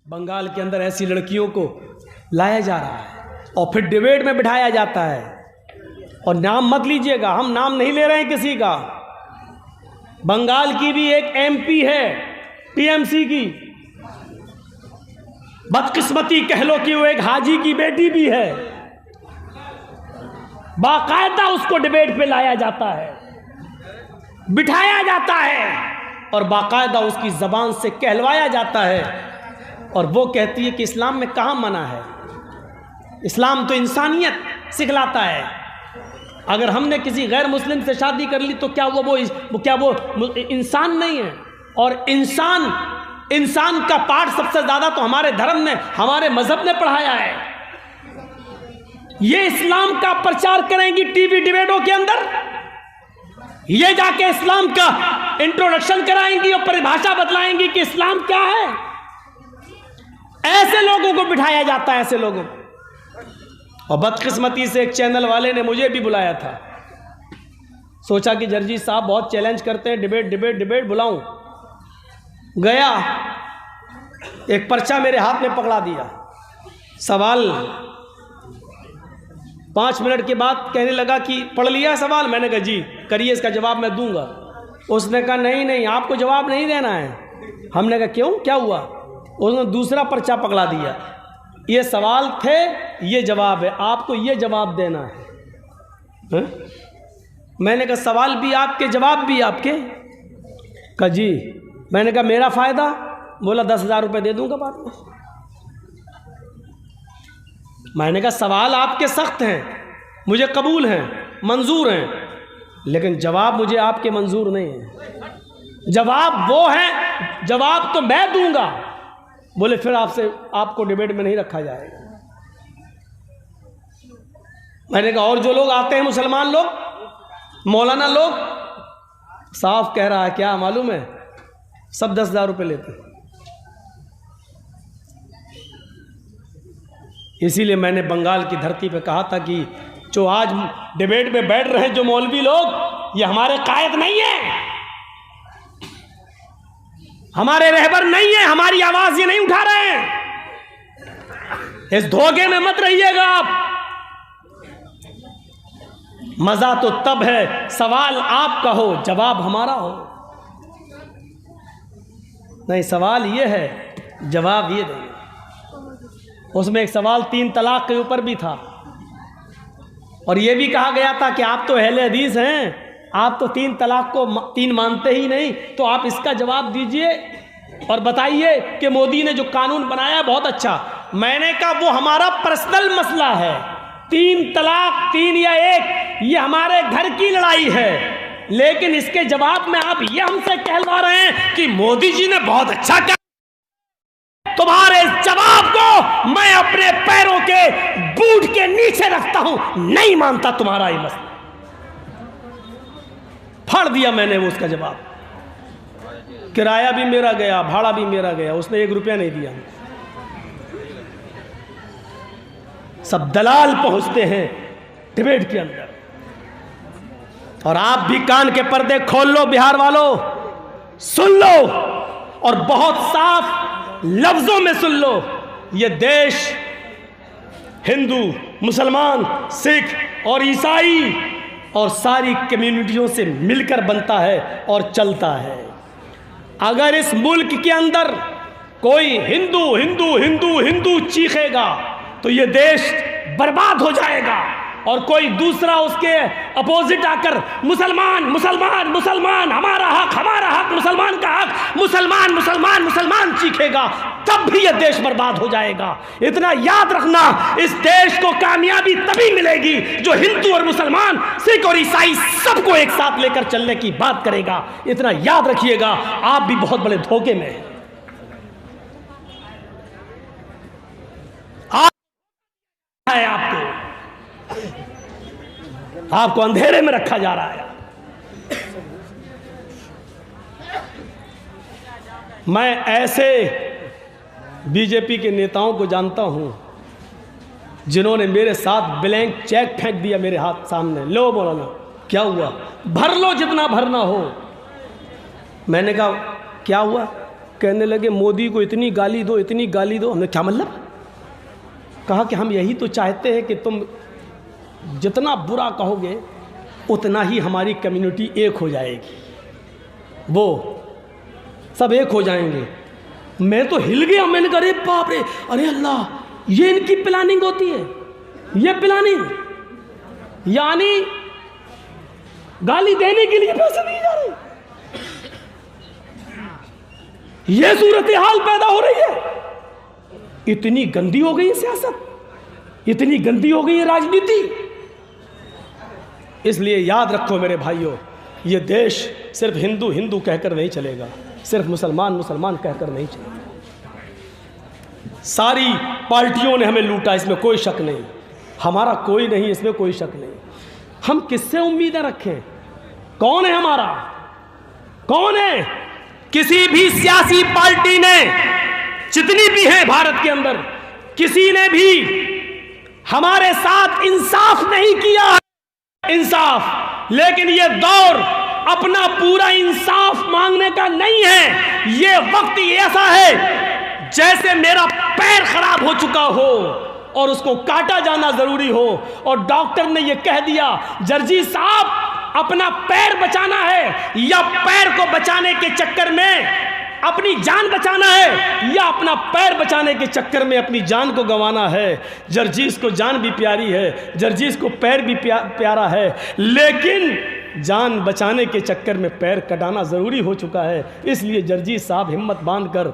बंगाल के अंदर ऐसी लड़कियों को लाया जा रहा है और फिर डिबेट में बिठाया जाता है। और नाम मत लीजिएगा, हम नाम नहीं ले रहे हैं किसी का। बंगाल की भी एक एमपी है टीएमसी की, बदकिस्मती कह लो कि वो एक हाजी की बेटी भी है। बाकायदा उसको डिबेट पे लाया जाता है, बिठाया जाता है और बाकायदा उसकी ज़बान से कहलवाया जाता है। और वो कहती है कि इस्लाम में कहाँ मना है, इस्लाम तो इंसानियत सिखलाता है। अगर हमने किसी गैर मुस्लिम से शादी कर ली तो क्या वो इंसान नहीं है? और इंसान का पाठ सबसे ज़्यादा तो हमारे धर्म ने, हमारे मजहब ने पढ़ाया है। ये इस्लाम का प्रचार करेंगी टीवी डिबेटों के अंदर, ये जाके इस्लाम का इंट्रोडक्शन कराएंगी और परिभाषा बतलाएंगी कि इस्लाम क्या है। ऐसे लोगों को बिठाया जाता है, ऐसे लोगों को। और बदकिस्मती से एक चैनल वाले ने मुझे भी बुलाया था। सोचा कि जर्जी साहब बहुत चैलेंज करते हैं, डिबेट बुलाऊं। गया, एक पर्चा मेरे हाथ में पकड़ा दिया। सवाल 5 मिनट के बाद कहने लगा कि पढ़ लिया सवाल। मैंने कहा जी करिए, इसका जवाब मैं दूंगा। उसने कहा नहीं आपको जवाब नहीं देना है। हमने कहा क्यों, क्या हुआ? उसने दूसरा पर्चा पकड़ा दिया। ये सवाल थे, ये जवाब है, आपको ये जवाब देना है। मैंने कहा सवाल भी आपके, जवाब भी आपके? कहा जी। मैंने कहा मेरा फ़ायदा? बोला 10,000 रुपये दे दूंगा बाद में। मैंने कहा सवाल आपके सख्त हैं, मुझे कबूल हैं, मंजूर हैं, लेकिन जवाब मुझे आपके मंजूर नहीं है। जवाब वो है, जवाब तो मैं दूंगा। बोले फिर आपको डिबेट में नहीं रखा जाएगा। मैंने कहा और जो लोग आते हैं, मुसलमान लोग, मौलाना लोग, साफ कह रहा है, क्या मालूम है, सब 10,000 रुपये लेते हैं। इसीलिए मैंने बंगाल की धरती पे कहा था कि जो आज डिबेट में बैठ रहे हैं जो मौलवी लोग, ये हमारे कायद नहीं है, हमारे रहबर नहीं है, हमारी आवाज ये नहीं उठा रहे हैं। इस धोखे में मत रहिएगा आप। मजा तो तब है सवाल आपका हो, जवाब हमारा हो। नहीं, सवाल ये है, जवाब ये नहीं। उसमें एक सवाल 3 तलाक के ऊपर भी था और ये भी कहा गया था कि आप तो अहले हदीस हैं, आप तो 3 तलाक को 3 मानते ही नहीं, तो आप इसका जवाब दीजिए और बताइए कि मोदी ने जो कानून बनाया है बहुत अच्छा। मैंने कहा वो हमारा पर्सनल मसला है, 3 तलाक 3 या 1 ये हमारे घर की लड़ाई है, लेकिन इसके जवाब में आप ये हमसे कहलवा रहे हैं कि मोदी जी ने बहुत अच्छा कहा। तुम्हारे जवाब को मैं अपने पैरों के बूट के नीचे रखता हूं, नहीं मानता तुम्हारा ये मसला। फाड़ दिया मैंने वो उसका जवाब। किराया भी मेरा गया, भाड़ा भी मेरा गया, उसने 1 रुपया नहीं दिया। सब दलाल पहुंचते हैं डिबेट के अंदर। और आप भी कान के पर्दे खोल लो, बिहार वालों, सुन लो और बहुत साफ लफ्जों में सुन लो। ये देश हिंदू, मुसलमान, सिख और ईसाई और सारी कम्युनिटियों से मिलकर बनता है और चलता है। अगर इस मुल्क के अंदर कोई हिंदू हिंदू हिंदू हिंदू चीखेगा तो ये देश बर्बाद हो जाएगा। और कोई दूसरा उसके अपोजिट आकर मुसलमान मुसलमान मुसलमान, हमारा हक, मुसलमान का हक, मुसलमान मुसलमान मुसलमान चीखेगा, तब भी यह देश बर्बाद हो जाएगा। इतना याद रखना, इस देश को कामयाबी तभी मिलेगी जो हिंदू और मुसलमान, सिख और ईसाई सबको एक साथ लेकर चलने की बात करेगा। इतना याद रखिएगा, आप भी बहुत बड़े धोखे में हैं। आपको अंधेरे में रखा जा रहा है। मैं ऐसे बीजेपी के नेताओं को जानता हूं जिन्होंने मेरे साथ ब्लैंक चेक फेंक दिया मेरे हाथ सामने, लो मौलाना क्या हुआ, भर लो जितना भरना हो। मैंने कहा क्या हुआ? कहने लगे मोदी को इतनी गाली दो, इतनी गाली दो। हमने क्या मतलब? कहा कि हम यही तो चाहते हैं कि तुम जितना बुरा कहोगे उतना ही हमारी कम्युनिटी एक हो जाएगी, वो सब एक हो जाएंगे। मैं तो हिल गया, मैंने कहा अरे बाप रे, अरे अल्लाह, ये इनकी प्लानिंग होती है, ये प्लानिंग, यानी गाली देने के लिए पैसे नहीं जा रहे। ये सूरत हाल पैदा हो रही है। इतनी गंदी हो गई है सियासत, इतनी गंदी हो गई है राजनीति। इसलिए याद रखो मेरे भाइयों, ये देश सिर्फ हिंदू हिंदू कहकर नहीं चलेगा, सिर्फ मुसलमान मुसलमान कहकर नहीं चलेगा। सारी पार्टियों ने हमें लूटा, इसमें कोई शक नहीं, हमारा कोई नहीं, इसमें कोई शक नहीं। हम किससे उम्मीदें रखें? कौन है हमारा? कौन है? किसी भी सियासी पार्टी ने, जितनी भी है भारत के अंदर, किसी ने भी हमारे साथ इंसाफ नहीं किया है। इंसाफ, लेकिन यह दौर अपना पूरा इंसाफ मांगने का नहीं है। यह वक्त ऐसा है जैसे मेरा पैर खराब हो चुका हो और उसको काटा जाना जरूरी हो, और डॉक्टर ने यह कह दिया जर्जी साहब अपना पैर बचाना है, या पैर को बचाने के चक्कर में अपनी जान बचाना है, या अपना पैर बचाने के चक्कर में अपनी जान को गंवाना है। जर्जीस को जान भी प्यारी है, जर्जीस को पैर भी प्यारा है, लेकिन जान बचाने के चक्कर में पैर कटाना ज़रूरी हो चुका है। इसलिए जर्जीस साहब हिम्मत बांधकर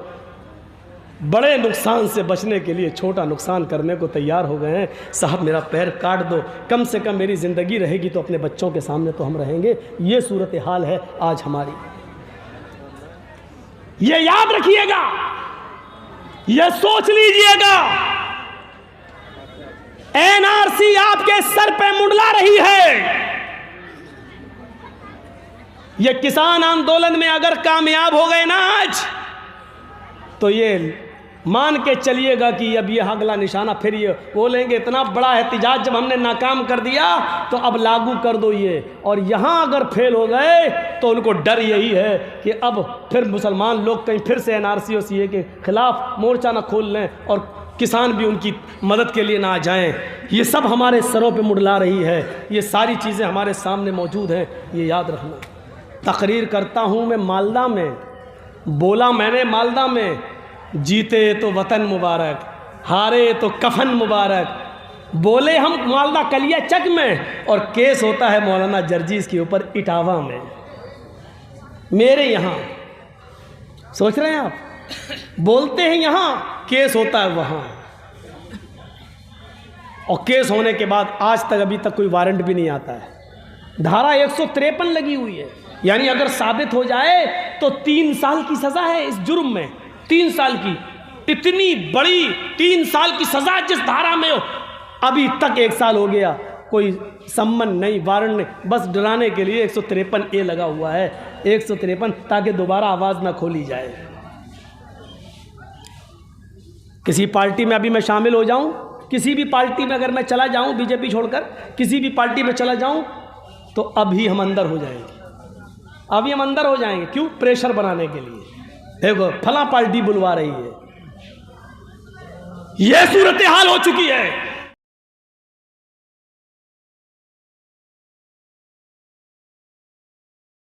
बड़े नुकसान से बचने के लिए छोटा नुकसान करने को तैयार हो गए हैं। साहब मेरा पैर काट दो, कम से कम मेरी ज़िंदगी रहेगी तो अपने बच्चों के सामने तो हम रहेंगे। ये सूरत हाल है आज हमारी, ये याद रखिएगा, ये सोच लीजिएगा। एनआरसी आपके सर पे मुंडला रही है। ये किसान आंदोलन में अगर कामयाब हो गए ना आज, तो ये मान के चलिएगा कि अब ये अगला निशाना फिर ये बोलेंगे इतना बड़ा एहतिजाज जब हमने नाकाम कर दिया तो अब लागू कर दो ये। और यहाँ अगर फेल हो गए तो उनको डर यही है कि अब फिर मुसलमान लोग कहीं फिर से एनआरसी और सीए के खिलाफ मोर्चा ना खोल लें और किसान भी उनकी मदद के लिए ना आ जाएं। ये सब हमारे सरों पे मुंडला रही है, ये सारी चीज़ें हमारे सामने मौजूद हैं, ये याद रखना। तकरीर करता हूँ मैं मालदा में, बोला मैंने मालदा में, जीते तो वतन मुबारक, हारे तो कफन मुबारक। बोले हम मालदा कलिया चक में, और केस होता है मौलाना जर्जीस के ऊपर इटावा में, मेरे यहाँ। सोच रहे हैं आप? बोलते हैं यहाँ, केस होता है वहाँ, और केस होने के बाद आज तक अभी तक कोई वारंट भी नहीं आता है। धारा 153 लगी हुई है, यानी अगर साबित हो जाए तो 3 साल की सज़ा है इस जुर्म में, 3 साल की। इतनी बड़ी 3 साल की सज़ा जिस धारा में हो, अभी तक 1 साल हो गया, कोई सम्मन नहीं, वारंट नहीं, बस डराने के लिए 153A लगा हुआ है, 153, ताकि दोबारा आवाज़ ना खोली जाए। किसी पार्टी में अभी मैं शामिल हो जाऊं, किसी भी पार्टी में अगर मैं चला जाऊं, बीजेपी छोड़कर किसी भी पार्टी में चला जाऊं, तो अभी हम अंदर हो जाएंगे, अभी हम अंदर हो जाएंगे। क्यों? प्रेशर बनाने के लिए। देखो फला पार्टी बुलवा रही है, यह सूरत हाल हो चुकी है।